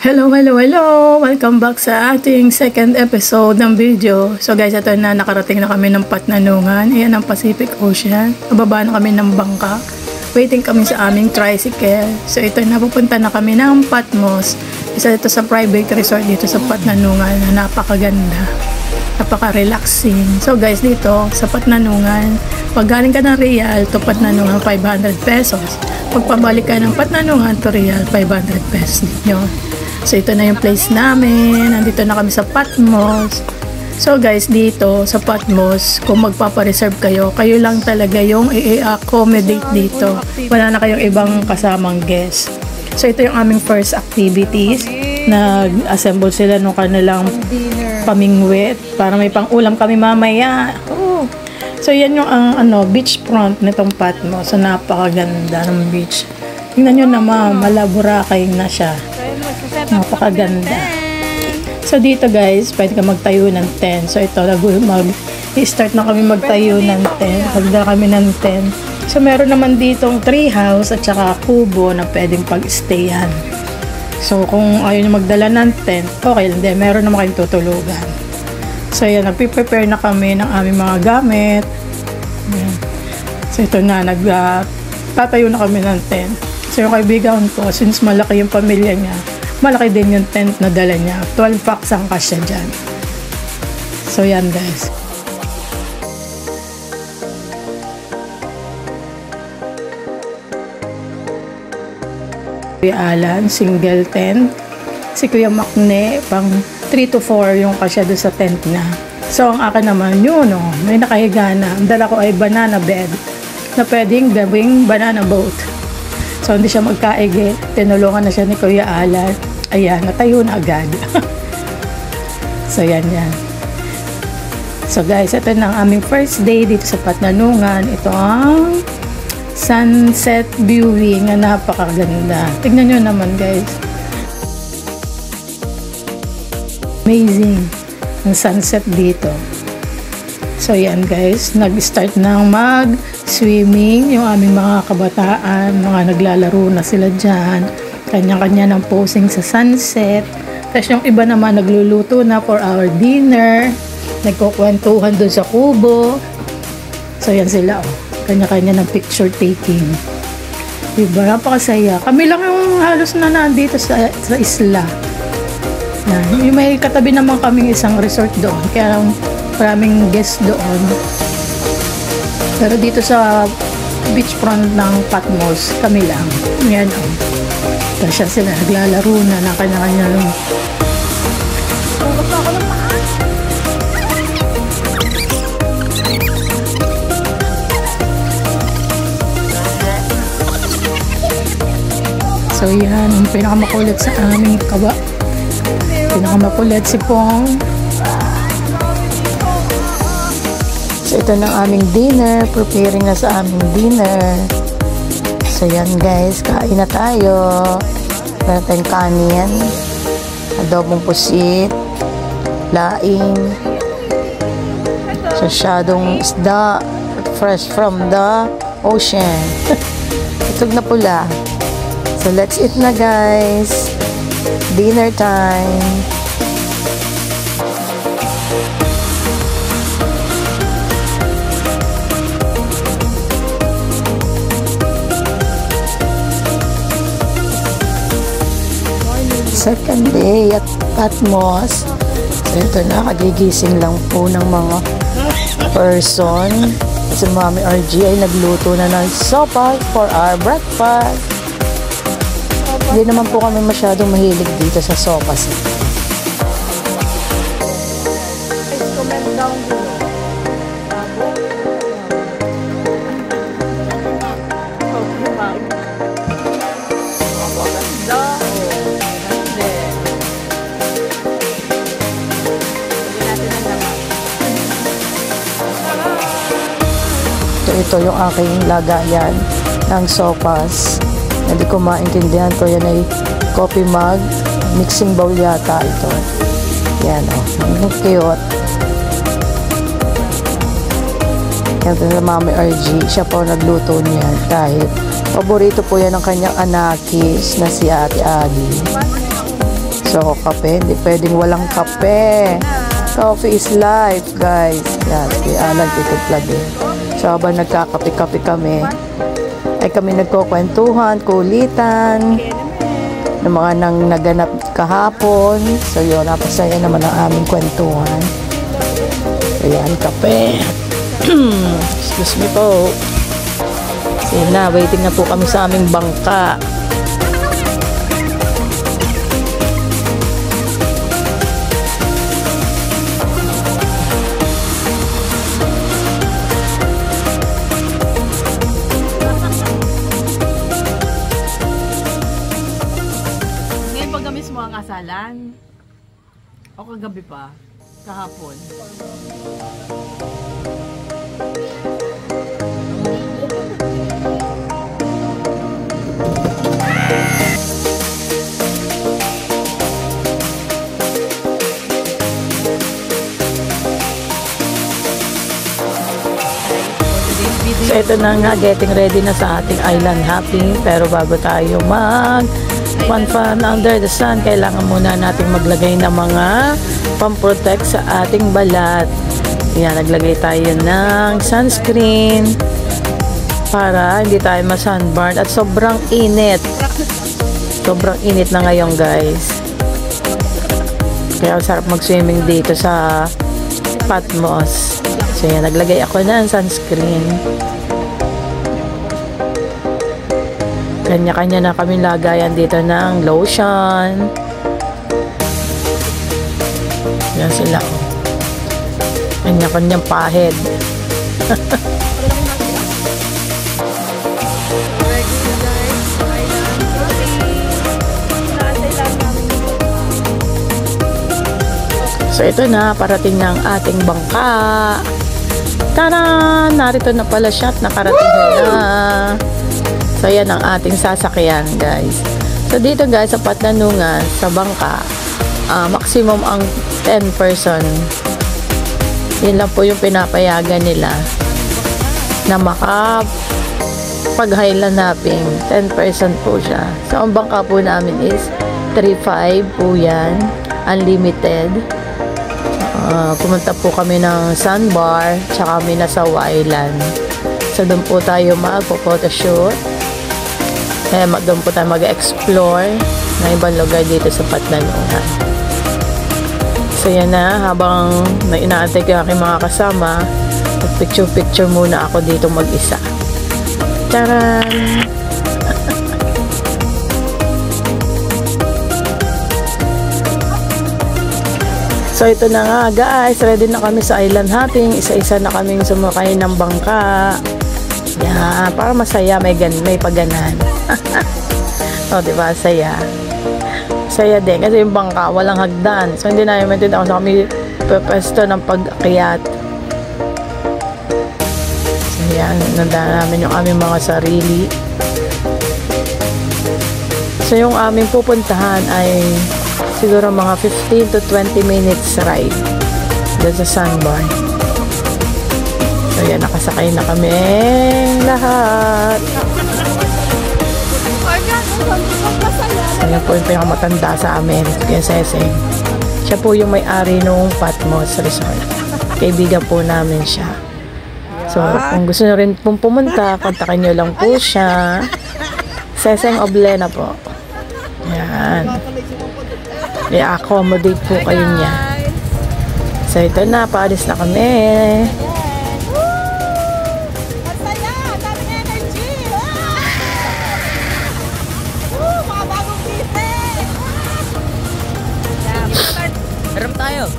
Hello! Welcome back sa ating second episode ng video. So guys, ito na, nakarating na kami ng Patnanungan. Ayan ang Pacific Ocean. Nababa na kami ng bangka. Waiting kami sa aming tricycle. So ito na, pupunta na kami ng Patmos. Isa ito sa private resort dito sa Patnanungan na napakaganda. Napaka-relaxing. So guys, dito sa Patnanungan, pag galing ka ng Real to Patnanungan, 500 pesos. Pag pabalik ka ng Patnanungan to Real, 500 pesos din yun. So ito na yung place namin. Nandito na kami sa Patmos. So guys, dito sa Patmos, kung magpapareserve kayo, kayo lang talaga yung i-accommodate dito. Wala na kayong ibang kasamang guest. So ito yung aming first activities. Nag-assemble sila nung kanilang pamingwit para may pang-ulam kami mamaya. Oh. So yan yung beach front nitong Patmos. So napakaganda ng beach. Tingnan nyo naman, malaburakay na siya. Napakaganda. So dito guys, pwede ka magtayo ng tent. So ito, mag-start na kami magtayo ng tent. Magdala kami ng tent. So meron naman ditong tree house at saka kubo na pwedeng pag-stayan. So kung ayaw nyo magdala ng tent, okay lang din. Meron naman kayong tutulugan. So yan, nagpiprepare na kami ng aming mga gamit. Yan. So ito na, tatayo na kami ng tent. So yung kaibigan ko, since malaki yung pamilya niya, malaki din yung tent na dala niya. 12 packs ang kasya dyan. So yan guys. Kuya Alan, single tent. Si Kuya Makne, pang 3 to 4 yung kasya doon sa tent niya. So ang akin naman yun, may nakahiga na. Ang dala ko ay banana bed na pwedeng gawing banana boat. So hindi siya magkaigi. Tinulungan na siya ni Kuya Alan. Ayan, natayo na agad. So yan. So guys, ito na ang aming first day dito sa Patnanungan. Ito ang sunset viewing na napakaganda. Tignan nyo naman guys. Amazing ang sunset dito. So yan guys, nag-start ng mag-swimming yung aming mga kabataan, mga naglalaro na sila dyan. Kanya-kanya ng posing sa sunset. Tapos yung iba naman nagluluto na for our dinner. Nagkukwentuhan doon sa kubo. So yan sila kanya-kanya ng picture taking. Diba? Napakasaya. Kami lang yung halos na nandito sa isla. Yan. May katabi naman kaming isang resort doon. Kaya maraming guests doon. Pero dito sa beachfront ng Patmos, kami lang. Yan Kasi sila naglalaro na ng kanya-kanya lang. So yan, yung pinakamakulit sa aming pinakamakulit si Pong. So ito na ang aming dinner. Preparing na sa aming dinner. So yan guys, kain na tayo. Meron tayong kanin, adobong pusit, laing, sasyadong isda, fresh from the ocean. Itog na pula. So let's eat na guys. Dinner time. Second day at Patmos. So ito na, kagigising lang po ng mga person. Si Mami RG ay nagluto na ng sopa for our breakfast. Hindi naman po kami masyadong mahilig dito sa sopas. Comment down below. Ito yung aking lagayan ng sopas. Hindi ko maintindihan ko. Yan ay coffee mug. Mixing bowl yata ito. Yan ang cute. Yan sa Mami RG. Siya po nagluto niyan dahil paborito po yan ng kanyang anakis na si Ate Adi. So, kape. Hindi pwedeng walang kape. Coffee is life, guys. Yan. Kaya Alan titiplag eh. So, habang nagkakape-kape kami, ay kami nagkukwentuhan, kulitan, ng mga nang naganap kahapon. So, yun. Napasaya naman ang aming kwentuhan. Ayan, kape. Excuse me po. Sige na, waiting na po kami sa aming bangka. Ngayon pag-gamis mo ang asalan? O kagabi pa? Kahapon? So ito na nga, getting ready na sa ating island hopping. Pero bago tayo mag fun under the sun, kailangan muna nating maglagay ng mga pamprotect sa ating balat. Yan, naglagay tayo ng sunscreen para hindi tayo ma-sunburn. At sobrang init. Sobrang init na ngayon, guys. Kaya sarap mag-swimming dito sa Patmos. So yan, naglagay ako ng sunscreen. Kanya-kanya na kami lagayan dito ng lotion. Yan sila. Kanya-kanyang pahid. So ito na, parating na ang ating bangka. Tara! Narito na pala siya at nakarating na. So yan ang ating sasakyan, guys. So dito, guys, sa Patnanungan, sa bangka, maximum ang 10 person. Yun lang po yung pinapayagan nila na makapag-highland hopping. 10 person po siya. So ang bangka po namin is 3.5 po yan. Unlimited. Pumunta po kami ng Sandbar, tsaka kami nasa Island. So doon po tayo magpo-photoshoot. Kaya doon po tayo mag-explore ng ibang lugar dito sa Patnanungan. So yan na, habang inaantay ko aking mga kasama, picture-picture muna ako dito mag-isa. Taran! So ito na nga, guys, ready na kami sa island hopping. Isa-isa na kaming sumakay ng bangka. Yan, para masaya, may paganan. O, diba, saya. Saya din, kasi yung bangka, walang hagdan. So, hindi namin maintindihan kung saan kami pepesto ng pag-akyat. So, yan, nandaan namin yung aming mga sarili. So, yung aming pupuntahan ay siguro mga 15 to 20 minutes ride doon sa Sandbar. So, yan, nakasakay na kami lahat. So, yan po yung pinakamatanda sa amin, kaya Seseng. Siya po yung may-ari nung Patmos Resort. Kaibigan po namin siya. So, kung gusto nyo rin pong pumunta, kontakin nyo lang po siya. Seseng Oblena po. Yan. I-accommodate po kayo niya. So, ito na. Paalis na kami. Meron tayo.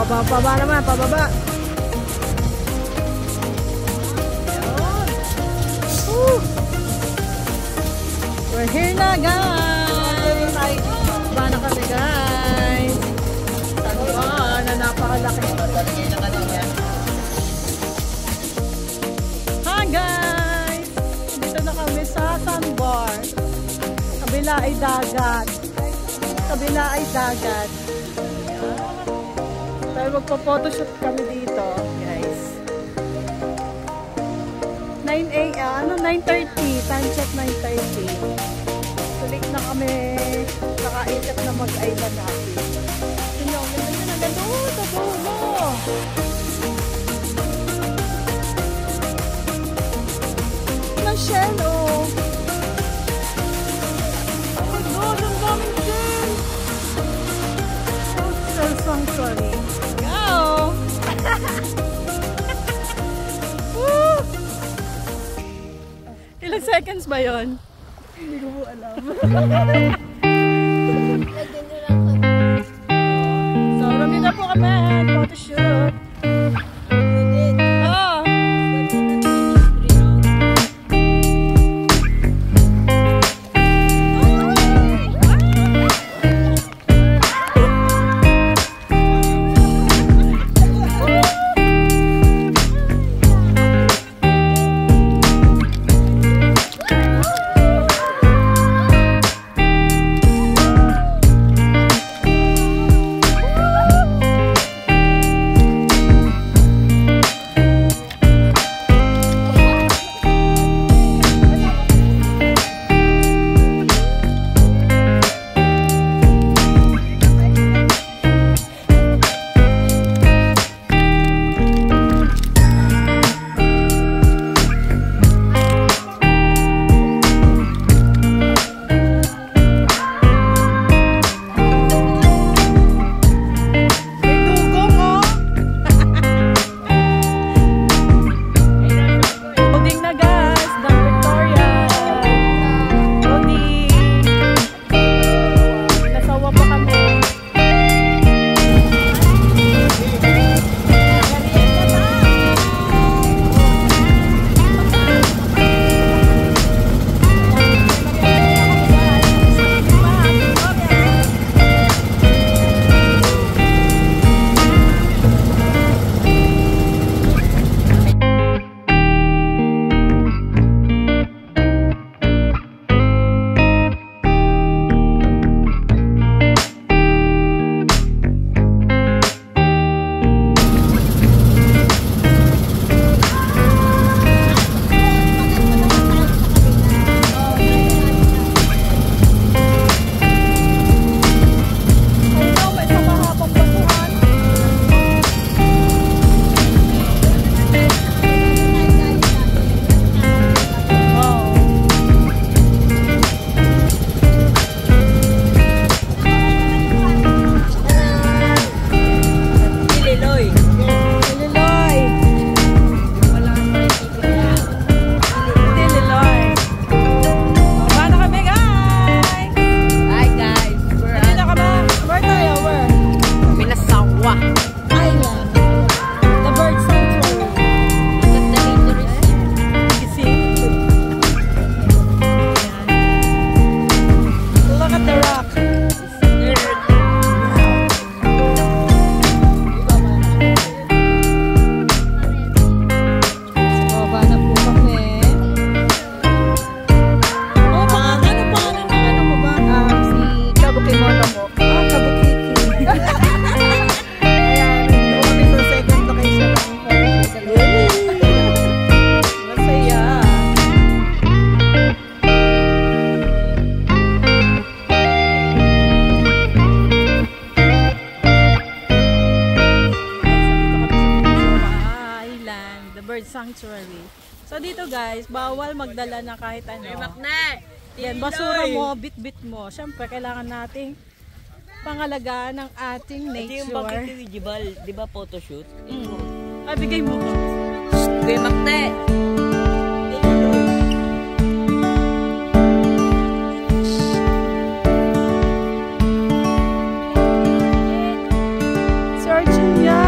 Pababa naman, pababa. We're here na, guys. Baba na kami, guys. Tagwa na napakalaki. Hi, guys. Dito na kami sa sandbar. Kabila ay dagat. Kabila ay dagat. Pero magpa-photoshoot kami dito, guys. 9:30. Time check 9:30. Sulik na kami. Nakaisip na mag-island natin. Tingnan, ganda na ganda. Oh, tabulo. Na shell, oh. Oh my God, ang daming shell. Shell sanctuary. Go! Woo! Ilang seconds ba yun? Hindi ko alam. So, rami na po kami. Photoshoot. Oh! sanctuary. So dito guys, bawal magdala ng kahit ano. Yan, basura mo, bit-bit mo. Siyempre, kailangan nating pangalagaan ng ating nature. Ito yung bakit Wijibal, di ba photoshoot? Ay, bigay mo ko. Kuya Makne! Searching yan.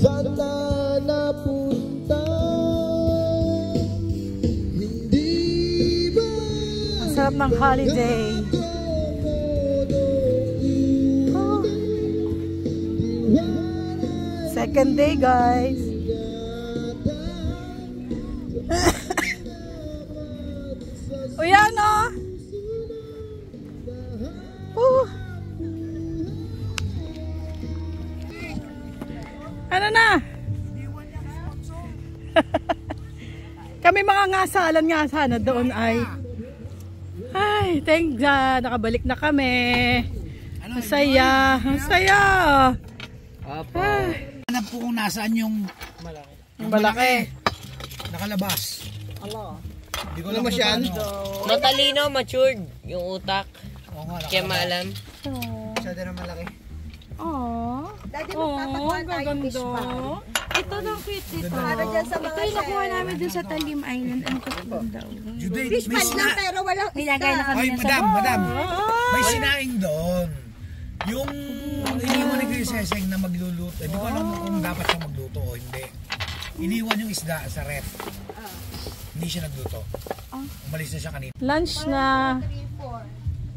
Saan ka napunta? Hindi ba Ang sarap ng holiday. Oh. Second day, guys. O yan, oh. Ano na? Kami mga ngasalan nga sana doon ay thank God, nakabalik na kami. Masaya, masaya. Hanap ko kung nasaan yung Malaki. nakalabas. Allah. Hindi ko alam masyado. Matalino, matured yung utak. Oo nga, Kaya maalam. masyado na malaki. Oh, gaganda. Ito daw cute ito. Para dyan sa mga Ito yung nakuha namin dun sa Talim Island. Ang kasbon daw. Juday, fish may pan lang sina... pero walang Nilagay na kami Ay, na sa madam. May sinaing doon. Yung iniwan ni Kuya Seseng na magluluto. Hindi ko alam kung dapat siya magluto o hindi. Iniwan yung isda sa ref. Hindi siya nagluto. Umalis na siya kanina. Lunch na.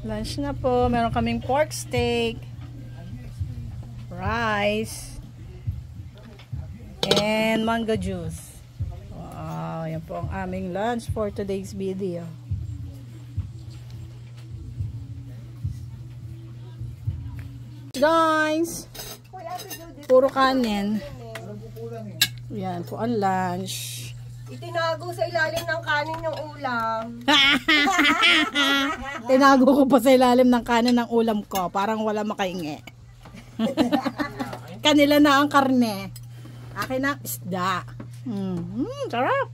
Lunch na po. Meron kaming pork steak, rice, and mango juice. Wow, yan po ang aming lunch for today's video. Guys, puro kanin. Yan po ang lunch. itinago sa ilalim ng kanin yung ulam. Tinago ko pa sa ilalim ng kanin ng ulam ko. Parang wala makaingi. Kanila na ang karne. Akin ang isda. Sarap.